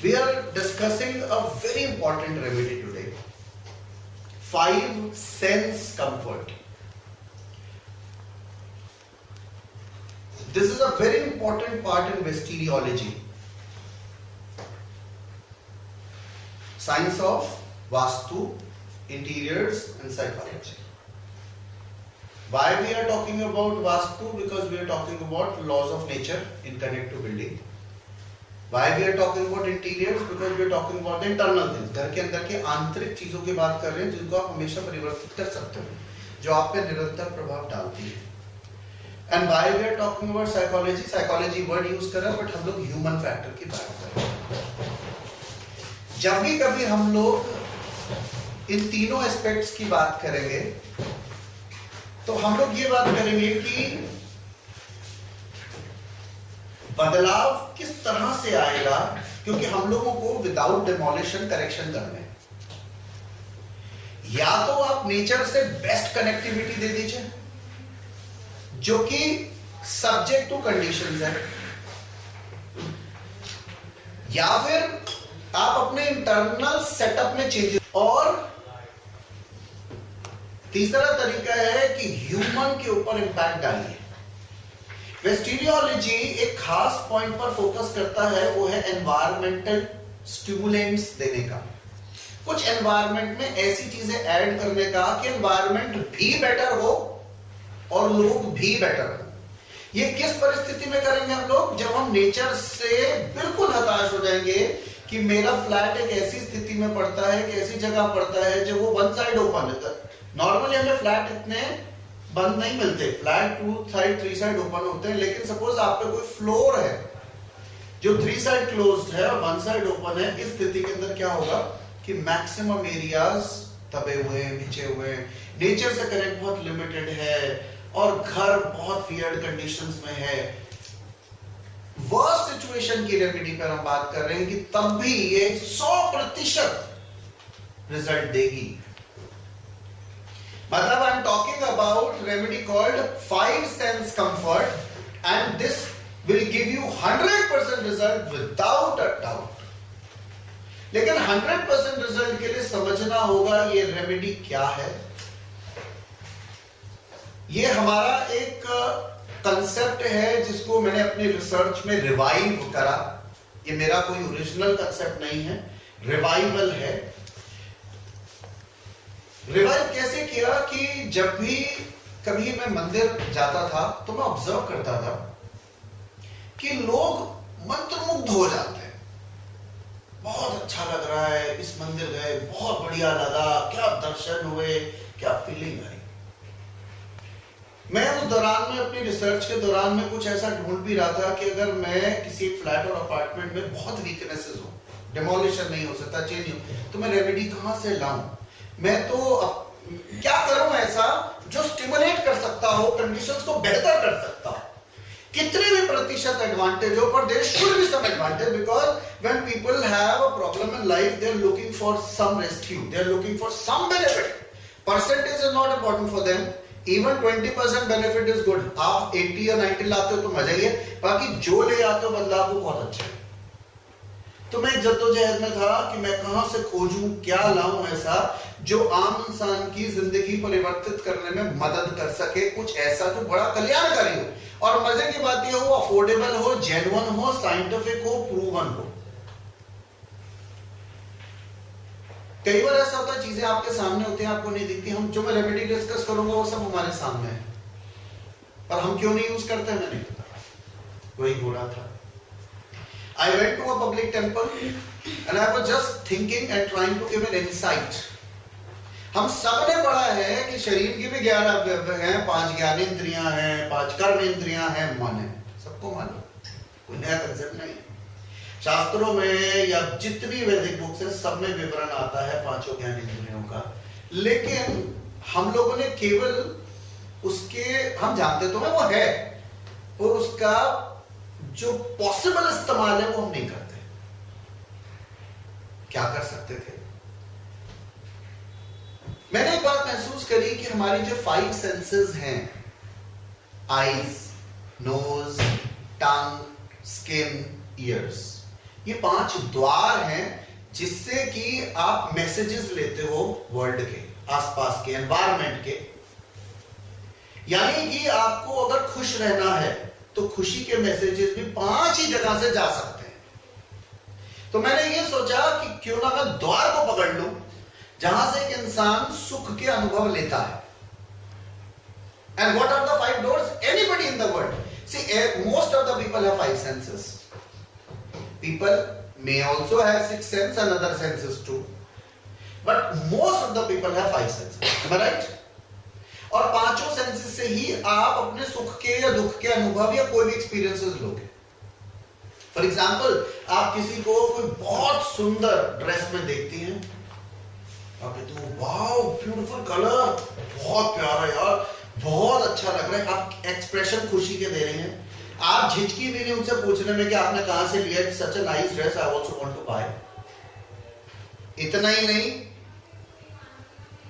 We are discussing a very important remedy today. 5 sense comfort. This is a very important part in Vestigiology. Science of Vastu, Interiors and Psychology. Why we are talking about Vastu? Because we are talking about laws of nature in connect to building. Why we are talking about interiors? Because we are talking about the internal things. घर के अंदर के आंतरिक चीजों की बात कर रहे हैं जिनको आप हमेशा परिवर्तित कर सकते हो, जो आप पे निरंतर प्रभाव डालती है. And why we are talking about psychology? Psychology word use कर रहे हैं, but हम लोग human factor की बात कर रहे हैं. जब भी कभी हम लोग इन तीनों एस्पेक्ट्स की बात करेंगे, तो हम लोग ये बात करेंगे कि बदलाव किस तरह से आएगा, क्योंकि हम लोगों को विदाउट डिमोलिशन करेक्शन करने. या तो आप नेचर से बेस्ट कनेक्टिविटी दे दीजिए, जो कि सब्जेक्ट टू कंडीशंस है, या फिर आप अपने इंटरनल सेटअप में चेंजेस, और तीसरा तरीका है कि ह्यूमन के ऊपर इंपैक्ट डालिए. वेस्टिजियोलॉजी एक खास पॉइंट पर फोकस करता है, वो है एनवायरमेंटल स्टिमुलेंट्स देने का. कुछ एनवायरमेंट में ऐसी चीजें ऐड करने का कि एनवायरमेंट भी बेटर हो और लोग भी बेटर हो. ये किस परिस्थिति में करेंगे हम लोग? जब हम नेचर से बिल्कुल हताश हो जाएंगे कि मेरा फ्लैट एक ऐसी स्थिति में पड़ता है, एक ऐसी जगह पड़ता है जो वो वन साइड ओपन है. नॉर्मली हमें फ्लैट इतने बंद नहीं मिलते, फ्लैट 2 साइड 3 साइड ओपन होते हैं. लेकिन सपोज आप पे कोई फ्लोर है जो 3 साइड क्लोज्ड है और 1 साइड ओपन है. इस स्थिति के अंदर क्या होगा कि मैक्सिमम एरियाज दबे हुए हैं, बिछे हुए हैं, नेचर से कनेक्ट बहुत लिमिटेड है और घर बहुत वियर्ड कंडीशंस में है. वर्स्ट सिचुएशन की रेमेडी पर हम बात कर रहे हैं कि तब भी ये 100% रिजल्ट देगी. मतलब I am talking about remedy called 5 sense comfort, and this will give you 100% result without a doubt. लेकिन 100% रिजल्ट के लिए समझना होगा ये रेमेडी क्या है. ये हमारा एक कंसेप्ट है जिसको मैंने अपनी रिसर्च में रिवाइव करा. ये मेरा कोई ओरिजिनल कंसेप्ट नहीं है, रिवाइवल है. रिवाइव कैसे किया कि जब भी कभी मैं मंदिर जाता था तो मैं ऑब्जर्व करता था कि लोग मंत्रमुग्ध हो जाते हैं. बहुत अच्छा लग रहा है, इस मंदिर गए, बहुत बढ़िया लगा, क्या दर्शन हुए, क्या फीलिंग आई. मैं उस दौरान में अपनी रिसर्च के दौरान में कुछ ऐसा ढूंढ भी रहा था कि अगर मैं किसी फ्लैट और अपार्टमेंट में बहुत वीकनेसेस हो, डिमोलिशन नहीं हो सकता, चेंज नहीं हो, तो मैं रेमेडी कहां से लाऊं. मैं तो क्या करूं ऐसा जो स्टिमुलेट कर सकता हो, कंडीशंस को बेहतर कर सकता हो. कितने भी प्रतिशत एडवांटेज हो, पर there should be some advantage, because when people have a problem in life they are looking for some rescue, they are looking for some benefit. Percentage is not important for them. Even 20% benefit is good. आप 80 या 90 लाते हो तो मजा ही है, बाकी जो ले आते हो बदलाव वो बहुत अच्छा है. तो मैं जद्दोजहद में था कि मैं कहां से खोजूं, क्या लाऊं ऐसा जो आम इंसान की जिंदगी परिवर्तित करने में मदद कर सके, कुछ ऐसा जो बड़ा कल्याणकारी हो. और मजे की बात यह हो, अफोर्डेबल हो, जेन्युइन हो, साइंटिफिक हो, प्रूवन हो. कई बार ऐसा होता है चीजें आपके सामने होती हैं, आपको नहीं दिखती. हम जो मैं रेमेडी डिस्कस करूंगा वो सब हमारे सामने है, पर हम क्यों नहीं यूज करते हमें नहीं पता. वही बोला था. I went to a public temple and I was just thinking and trying to give an insight. हम सबने पढ़ा है कि शरीर की भी 11 अवयव हैं, 5 ज्ञानेंद्रियां हैं, 5 कर्मेंद्रियां हैं, मन है. सबको मालूम, कोई नया कंसेप्ट नहीं है. शास्त्रों में या जितनी वैदिक बुक्स है सब में विवरण आता है 5 ज्ञानेंद्रियों का. लेकिन हम लोगों ने केवल उसके, हम जानते तो है वो है, और उसका जो पॉसिबल इस्तेमाल है वो हम नहीं करते. क्या कर सकते थे? मैंने एक बात महसूस करी कि हमारी जो 5 सेंसेस हैं, आईज, नोज, टंग, स्किन, ईयर्स, ये 5 द्वार हैं जिससे कि आप मैसेजेस लेते हो वर्ल्ड के, आसपास के, एनवायरनमेंट के। यानी कि आपको अगर खुश रहना है तो खुशी के मैसेजेस भी 5 ही जगह से जा सकते हैं। तो मैंने ये सोचा कि क्यों ना मैं द्वार को पकड़ लूं जहां से एक इंसान सुख के अनुभव लेता है। And what are the 5 doors? Anybody in the world. See, most of the people have 5 senses. People may also have 6 senses and other senses too. But most of the people have 5 senses. Am I right? और 5 senses से ही आप अपने सुख के या दुख के अनुभव या कोई भी एक्सपीरियंसेस लोगे। फॉर एग्जाम्पल, आप किसी को कोई बहुत सुंदर ड्रेस में देखती हैं, आप कहते हो वाओ ब्यूटीफुल कलर, बहुत प्यारा यार, बहुत अच्छा लग रहा है। आप एक्सप्रेशन खुशी के दे रहे हैं, आप झिझकी भी नहीं उनसे पूछने में कि आपने कहां से लिया, such a nice dress, I also want to buy. इतना ही नहीं,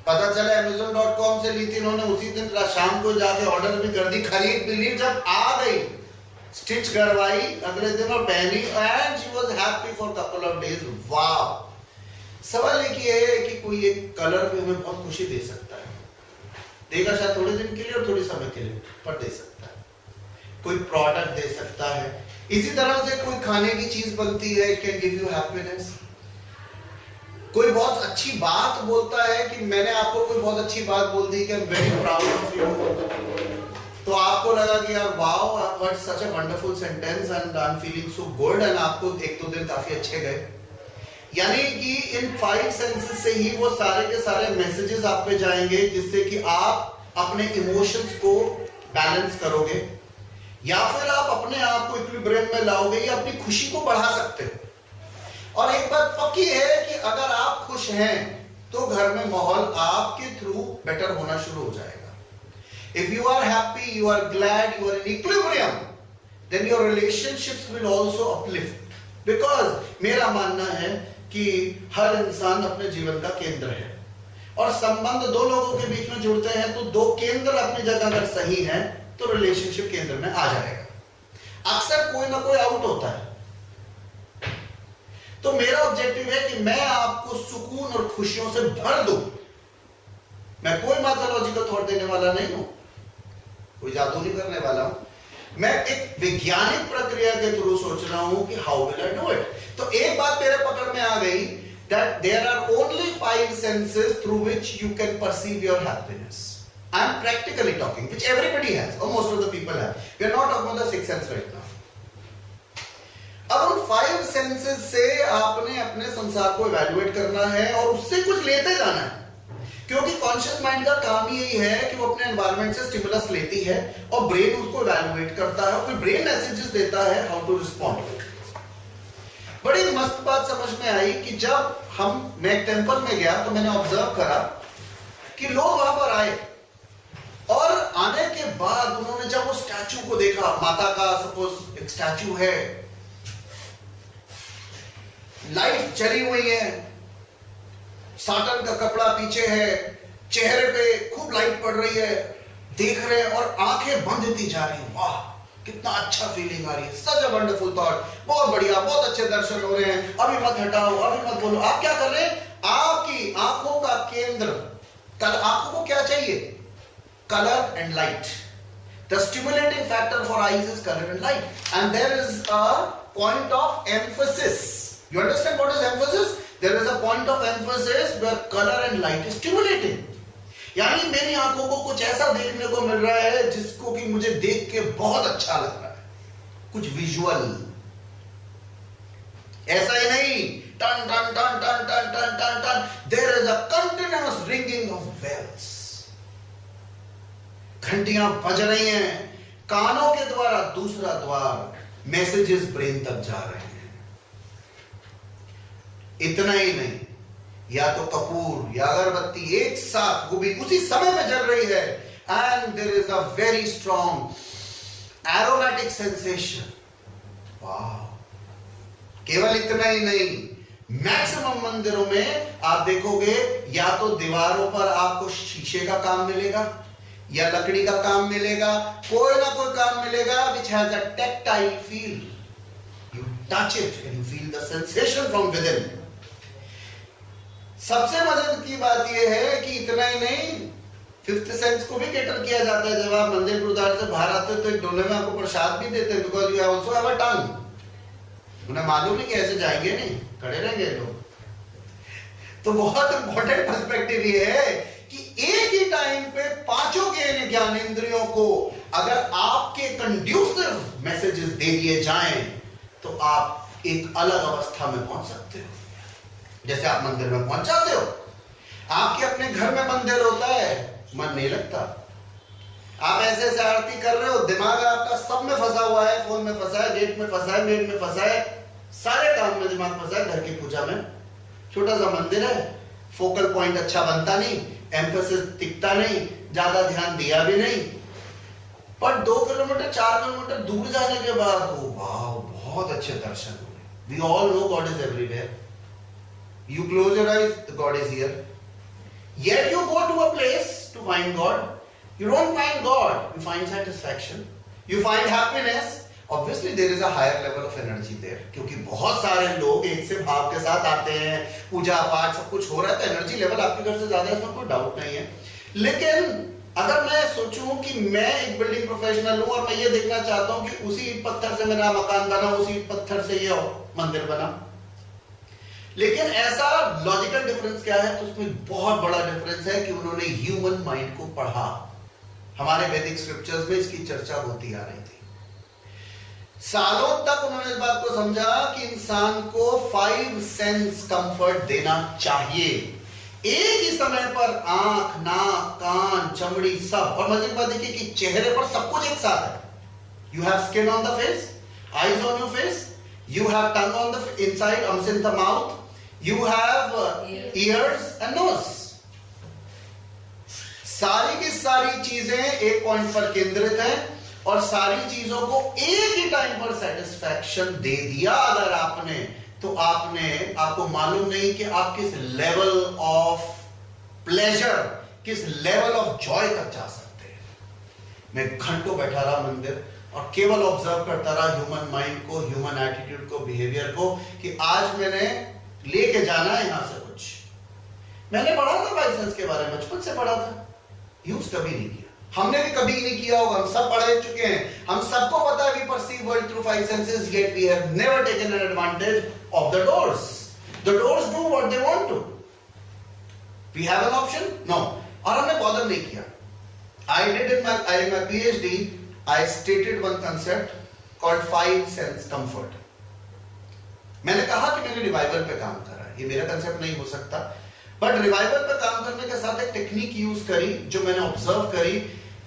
पता चला Amazon.com से ली थी इन्होंने, उसी दिन शाम को जाके ऑर्डर भी कर दी, खरीद भी ली। जब आ गई, स्टिच करवाई अगले दिन और पहनी, and she was happy for couple of days. वाह! सवाल एक ये है कि कोई एक कलर भी हमें बहुत खुशी दे सकता है, देगा शायद थोड़े दिन के लिए और थोड़ी समय के लिए, पर दे सकता है। कोई प्रोडक्ट दे सकता है। इसी तरह से कोई खाने की चीज बनती है, it can give you happiness. कोई बहुत अच्छी बात बोलता है कि मैंने आपको कोई बहुत अच्छी बात बोल दी कि I am very proud of you, तो आपको लगा कि यार wow what such a wonderful sentence and I am feeling so good, and आपको 1-2 दिन काफी अच्छे गए। यानी कि इन 5 सेंसेस से ही वो सारे के सारे मैसेजेस आप पे जाएंगे जिससे कि आप अपने इमोशंस को बैलेंस करोगे, या फिर आप अपने आप को इक्विलिब्रियम में लाओगे या अपनी खुशी को बढ़ा सकते हो। और एक बात पक्की है कि अगर आप खुश हैं तो घर में माहौल आपके थ्रू बेटर होना शुरू हो जाएगा। If you are happy, you are glad, you are in equilibrium, then your relationships will also uplift. Because मेरा मानना है कि हर इंसान अपने जीवन का केंद्र है, और संबंध 2 लोगों के बीच में जुड़ते हैं तो 2 केंद्र अपनी जगह अगर सही है तो रिलेशनशिप केंद्र में आ जाएगा। अक्सर कोई ना कोई आउट होता है। तो मेरा ऑब्जेक्टिव है कि मैं आपको सुकून और खुशियों से भर दूं। मैं कोई मैथोलॉजिकल थॉट देने वाला नहीं हूं, कोई जादू नहीं करने वाला हूं। मैं एक वैज्ञानिक प्रक्रिया के थ्रू सोच रहा हूं कि how will I do it. तो एक बात मेरे पकड़ में आ गई, that there are only 5 senses through which you can perceive your happiness. I am practically talking, which everybody has, or most of the people have. We are not talking about the 6th sense right now. अब उन 5 senses से आपने अपने संसार को evaluate करना है और उससे कुछ लेते जाना है, क्योंकि कॉन्शियस माइंड का काम यही है कि वो अपने एनवायरनमेंट से स्टिमुलस लेती है और ब्रेन उसको इवैल्यूएट करता है और फिर ब्रेन मैसेजेस देता है हाउ टू रिस्पॉन्ड। बड़ी मस्त बात समझ में आई कि जब मैं एक टेंपल में गया तो मैंने ऑब्जर्व करा कि लोग वहां पर आए, और आने के बाद उन्होंने जब वो स्टैचू को देखा, माता का सपोज एक स्टैचू है, लाइट जली हुई है, साटन का कपड़ा पीछे है, चेहरे पे खूब लाइट पड़ रही है, देख रहे हैं और आंखें बंद होती जा रही हैं। वाह कितना अच्छा फीलिंग आ रही है, सच अ वंडरफुल थॉट, बहुत बढ़िया, बहुत अच्छे दर्शन हो रहे हैं, अभी मत हटाओ, अभी मत बोलो। आप क्या कर रहे हैं? आपकी आंखों का केंद्र, आंखों को क्या चाहिए? Colour and light. The stimulating factor for eyes is colour and light, and there is a point of emphasis. You understand what is emphasis? There is a point of emphasis where color and light is stimulating. यानी मेरी आंखों को कुछ ऐसा देखने को मिल रहा है जिसको कि मुझे देख के बहुत अच्छा लग रहा है, कुछ विजुअल। ऐसा ही नहीं टन टन टन टन टन टन टन टन, there is a continuous ringing of bells. घंटियां बज रही हैं, कानों के द्वारा दूसरा द्वार मैसेजेस ब्रेन तक जा रहे हैं। इतना ही नहीं, या तो कपूर या अगरबत्ती एक साथ वो भी उसी समय में जल रही है, and there is a very strong aromatic sensation. वाह! केवल इतना ही नहीं, मैक्सिमम मंदिरों में आप देखोगे या तो दीवारों पर आपको शीशे का काम मिलेगा या लकड़ी का काम मिलेगा, कोई ना कोई काम मिलेगा which has a tactile feel. touch it and you feel the sensation from within. सबसे मजे की बात यह है कि इतना ही नहीं, फिफ्थ सेंस को भी कैटर किया जाता है। जब आप मंदिर गुरुद्वारे से बाहर आते हो तो एक डोले में आपको प्रसाद भी देते हैं, because you also have a tongue. उन्हें मालूम नहीं कि ऐसे जाएंगे नहीं, खड़े रहेंगे लोग। तो बहुत इंपॉर्टेंट पर्सपेक्टिव ये है कि एक ही टाइम पे पांचों के ज्ञानेंद्रियों को अगर आपके कंड्यूसिव मैसेजेस दे दिए जाएं तो आप एक अलग अवस्था में पहुंच सकते हो। जैसे आप मंदिर में पहुंच जाते हो, आपके अपने घर में मंदिर होता है, मन नहीं लगता। आप ऐसे ऐसे आरती कर रहे हो, दिमाग आपका सब में फंसा हुआ है, फोन में फंसा है, डेट में फंसा है, मेल में फंसा है, सारे काम में दिमाग फंसा है। घर की पूजा में छोटा सा मंदिर है, फोकल पॉइंट अच्छा बनता नहीं, एम्फेसिस टिकता नहीं, ज्यादा ध्यान दिया भी नहीं, पर 2 किलोमीटर 4 किलोमीटर दूर जाने के बाद ओ वाह बहुत अच्छे दर्शन हुए। We all know God is everywhere. You close your eyes, the God is here. Yet you go to a place to find God. You don't find God, you find satisfaction, you find happiness. Obviously there is a higher level of energy there, क्योंकि बहुत सारे लोग एक से भाव के साथ आते हैं, पूजा पाठ सब कुछ हो रहा है, तो एनर्जी लेवल आपके घर से ज्यादा है, इसमें कोई डाउट नहीं है। लेकिन अगर मैं सोचूं कि मैं एक बिल्डिंग प्रोफेशनल हूं और मैं ये देखना चाहता हूं कि उसी ईंट पत्थर से मेरा मकान बना, उसी ईंट पत्थर से ये मंदिर बना, लेकिन ऐसा लॉजिकल डिफरेंस क्या है? तो उसमें बहुत बड़ा डिफरेंस है कि उन्होंने ह्यूमन माइंड को पढ़ा। हमारे वैदिक स्क्रिप्चर्स में इसकी चर्चा होती आ रही थी। सालों तक उन्होंने इस बात को समझा कि इंसान को 5 सेंस कंफर्ट देना चाहिए एक ही समय पर। आंख, नाक, कान, चमड़ी सब। और मजे की बात देखिए कि चेहरे पर सब कुछ एक साथ है। You have skin on the face, eyes on your face, you have tongue on the inside, in the mouth, you have ears and nose. सारी की सारी चीजें एक पॉइंट पर केंद्रित हैं और सारी चीजों को एक ही टाइम पर सेटिस्फैक्शन दे दिया अगर आपने, तो आपको मालूम नहीं कि आप किस लेवल ऑफ प्लेजर, किस लेवल ऑफ जॉय तक जा सकते हैं। मैं घंटों बैठा रहा मंदिर और केवल ऑब्जर्व करता रहा ह्यूमन माइंड को, ह्यूमन एटीट्यूड को, बिहेवियर को, कि आज मैंने लेके जाना है यहां से कुछ। मैंने पढ़ा था 5 सेंस के बारे में, बचपन से पढ़ा था, यूज कभी नहीं किया। हमने भी कभी नहीं किया होगा, हम सब पढ़ चुके हैं, हम सबको पता है we perceive world through 5 senses, yet we have never taken an advantage of the doors. The doors do what they want to. We have an option? No. और हमने बॉदर नहीं किया। I did in my PhD, I stated one concept called 5 sense comfort. मैंने कहा कि मैंने revival पे काम करा है, ये मेरा कंसेप्ट नहीं हो सकता, बट रिवाइवल पे काम करने के साथ एक टेक्निक यूज करी जो मैंने ऑब्जर्व करी,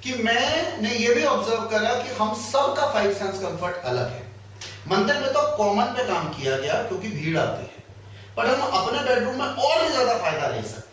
कि मैंने ये भी ऑब्जर्व करा कि हम सब का 5 सेंस कंफर्ट अलग है। मंदिर में तो कॉमन पे काम किया गया क्योंकि भीड़ आती है, पर हम अपने बेडरूम में और भी ज्यादा फायदा ले सकते हैं।